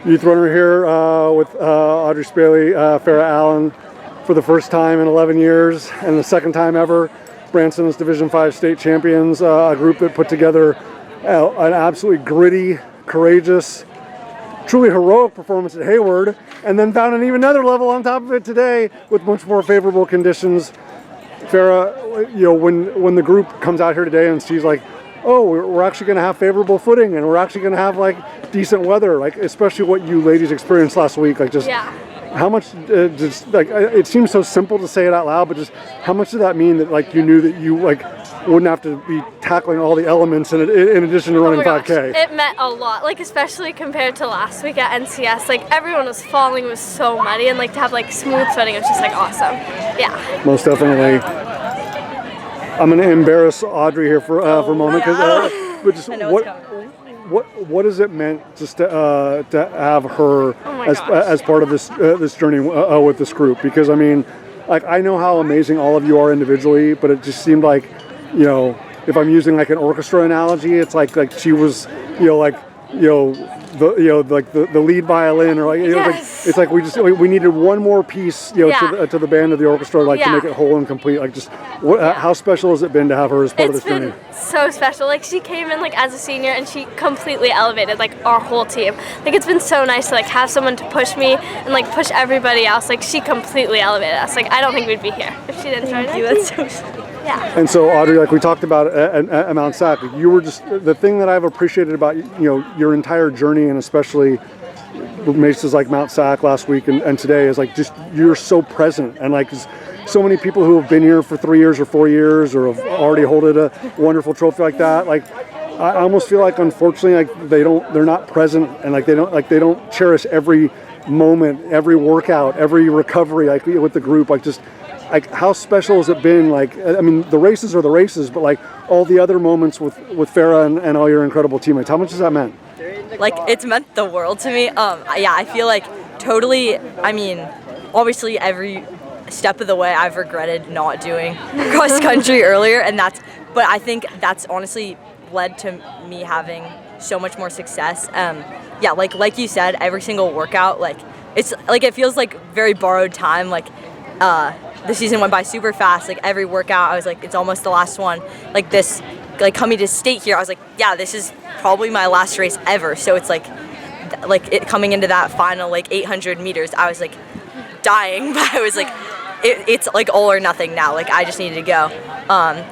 youth runner here with Audrey Spaly, Farah Allen for the first time in 11 years and the second time ever. Branson's Division 5 state champions, a group that put together an absolutely gritty, courageous, truly heroic performance at Hayward, and then found an even another level on top of it today with much more favorable conditions. Farah, you know, when the group comes out here today and sees like, oh, we're actually going to have favorable footing and we're actually going to have like decent weather, like especially what you ladies experienced last week, like just how much, just like it seems so simple to say it out loud, but just how much did that mean that like you knew that you like wouldn't have to be tackling all the elements in addition to running 5K? It meant a lot, like especially compared to last week at NCS. Like everyone was falling, it was so muddy, and like to have like smooth footing, it was just like awesome. Yeah. Most definitely. I'm going to embarrass Audrey here for a moment, but just what has it meant just to have her as part of this journey with this group? Because I mean, like I know how amazing all of you are individually, but it just seemed like, you know, if I'm using like an orchestra analogy, it's like she was, the lead violin, or like, it's like we needed one more piece, to the band of the orchestra, like to make it whole and complete. Like just how special has it been to have her as part of this journey? So special. Like she came in like as a senior and she completely elevated like our whole team. Like it's been so nice to like have someone to push me and like push everybody else. Like she completely elevated us. Like I don't think we'd be here if she didn't join us. That's so sweet. Yeah. And so Audrey, like we talked about at Mount Sac, you were just the thing that I've appreciated about your entire journey, and especially races like Mount Sac last week and today, is like just you're so present, and like so many people who have been here for 3 years or 4 years or have already holded a wonderful trophy like that. Like I almost feel like unfortunately like they're not present, and like they don't cherish every moment, every workout, every recovery like with the group. Like how special has it been? Like, I mean, the races are the races, but like all the other moments with Farah and all your incredible teammates, how much has that meant? Like, it's meant the world to me. Yeah, I feel like totally, I mean, obviously every step of the way I've regretted not doing cross country earlier, but I think that's honestly led to me having so much more success. Yeah, like you said, every single workout, like, it's like, it feels like very borrowed time, like, the season went by super fast. Like every workout, I was like, it's almost the last one. Like this, like coming to state here, I was like, yeah, this is probably my last race ever. So it's like it coming into that final like 800 meters, I was like dying, but I was like, it's like all or nothing now. Like I just needed to go.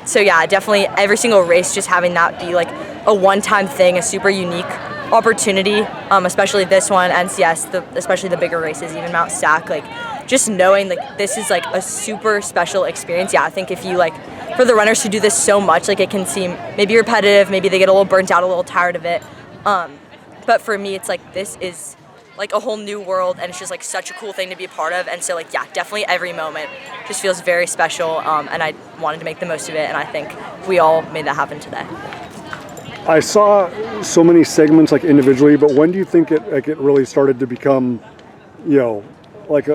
So yeah, definitely every single race, just having that be like a one-time thing, a super unique opportunity, especially this one, NCS, especially the bigger races, even Mount Sac, like just knowing like this is like a super special experience. Yeah, I think if you like, for the runners who do this so much, like it can seem maybe repetitive, maybe they get a little burnt out, a little tired of it. But for me, it's like this is like a whole new world, and it's just like such a cool thing to be a part of. And so like, yeah, definitely every moment just feels very special, and I wanted to make the most of it, and I think we all made that happen today. I saw so many segments like individually, but when do you think it really started to become, like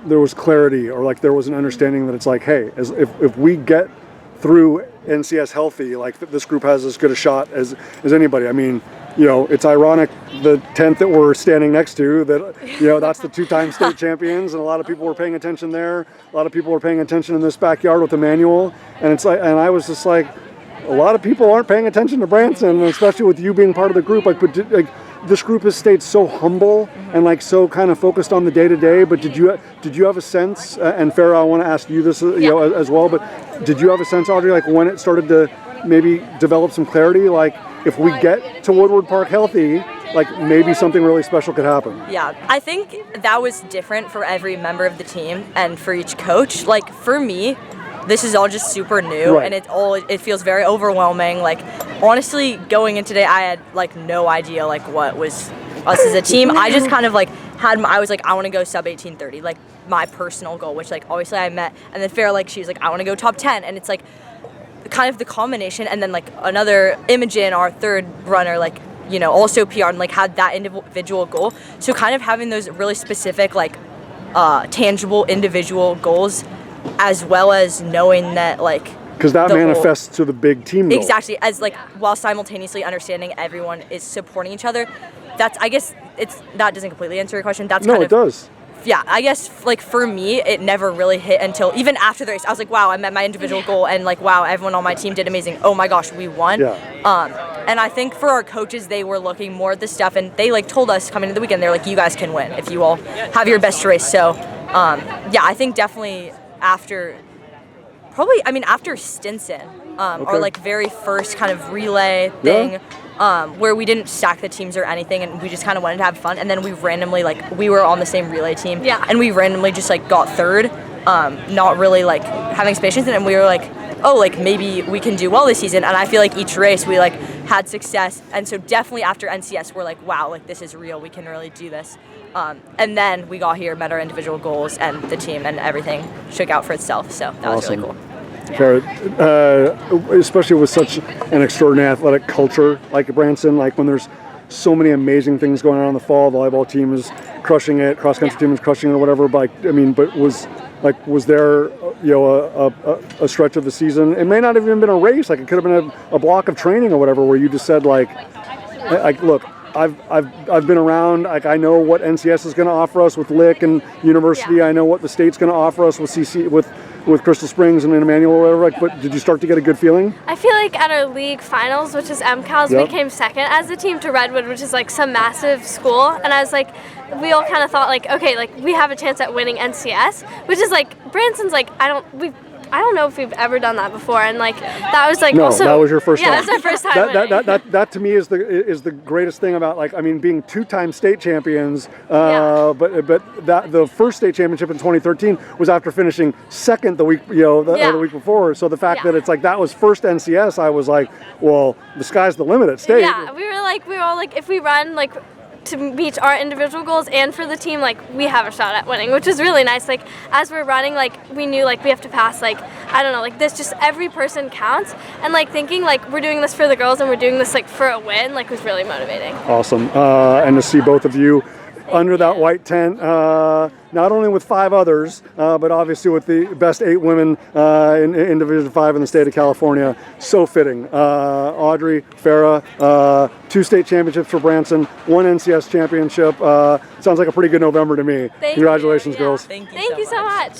there was clarity, or like there was an understanding that it's like, hey, if we get through NCS healthy, like this group has as good a shot as anybody. I mean, it's ironic the tent that we're standing next to, that that's the two-time state champions, and a lot of people were paying attention there. A lot of people were paying attention in this backyard with the manual, and it's like, and I was just like, a lot of people aren't paying attention to Branson, especially with you being part of the group. This group has stayed so humble and like so kind of focused on the day-to-day. But did you have a sense? And Farah, I want to ask you this, as well. But did you have a sense, Audrey, like when it started to maybe develop some clarity? Like if we get to Woodward Park healthy, like maybe something really special could happen. Yeah, I think that was different for every member of the team and for each coach. Like for me, this is all just super new, right, and it feels very overwhelming. Like honestly, going in today, I had like no idea like what was us as a team. I just kind of like I was like, I want to go sub 18:30, like my personal goal, which like obviously I met. And then Farah, like she's like, I want to go top 10, and it's like kind of the combination. And then like another Imogen, our third runner, like also PR and like had that individual goal. So kind of having those really specific like tangible individual goals, as well as knowing that like because that manifests to the big team goal. Exactly, as like while simultaneously understanding everyone is supporting each other. That's, I guess, that doesn't completely answer your question. That's No, kind it of, does. yeah, I guess like for me, it never really hit until even after the race. I was like, wow, I met my individual goal, and like, wow, everyone on my team did amazing. Oh my gosh, we won. Yeah. And I think for our coaches, they were looking more at this stuff, and they like told us coming into the weekend, they're like, you guys can win if you all have your best race. So, yeah, I think definitely after Stinson, our like very first kind of relay thing. Where we didn't stack the teams or anything, and we just kind of wanted to have fun. And then we randomly, like, we were on the same relay team, and we randomly just like got third, not really like having expectations, and we were like, oh, like maybe we can do well this season. And I feel like each race we like had success, and so definitely after NCS we're like, wow, like this is real, we can really do this. And then we got here, met our individual goals, and the team and everything shook out for itself. So that was really cool. Farah, especially with such an extraordinary athletic culture like Branson, like when there's so many amazing things going on in the fall, volleyball team is crushing it, cross country team is crushing it, or whatever. But but was there a stretch of the season? It may not have even been a race. Like it could have been a block of training or whatever, where you just said like look. I've been around. Like I know what NCS is going to offer us with Lick and University. Yeah. I know what the state's going to offer us with CC with Crystal Springs and Emmanuel or whatever. Like, but did you start to get a good feeling? I feel like at our league finals, which is MCAL's, we came second as a team to Redwood, which is like some massive school. And I was like, we all kind of thought like, okay, like we have a chance at winning NCS, which is like Branson's like I don't know if we've ever done that before, and like that was like also that was your first time. Yeah, that was our first time. That to me is the greatest thing about like being 2-time state champions. But that the first state championship in 2013 was after finishing second the week the week before. So the fact that it's like that was first NCS, I was like, well, the sky's the limit at state. Yeah, we were all like, if we run like to meet our individual goals and for the team, like we have a shot at winning, which is really nice. Like as we're running, like we knew like we have to pass like I don't know, like this, just every person counts, and like thinking like we're doing this for the girls and we're doing this like for a win, like was really motivating. Awesome. And to see both of you under that white tent, not only with 5 others, but obviously with the best 8 women in Division 5 in the state of California. So fitting. Audrey, Farah, 2 state championships for Branson, 1 NCS championship. Sounds like a pretty good November to me. Congratulations, girls. Thank you so much.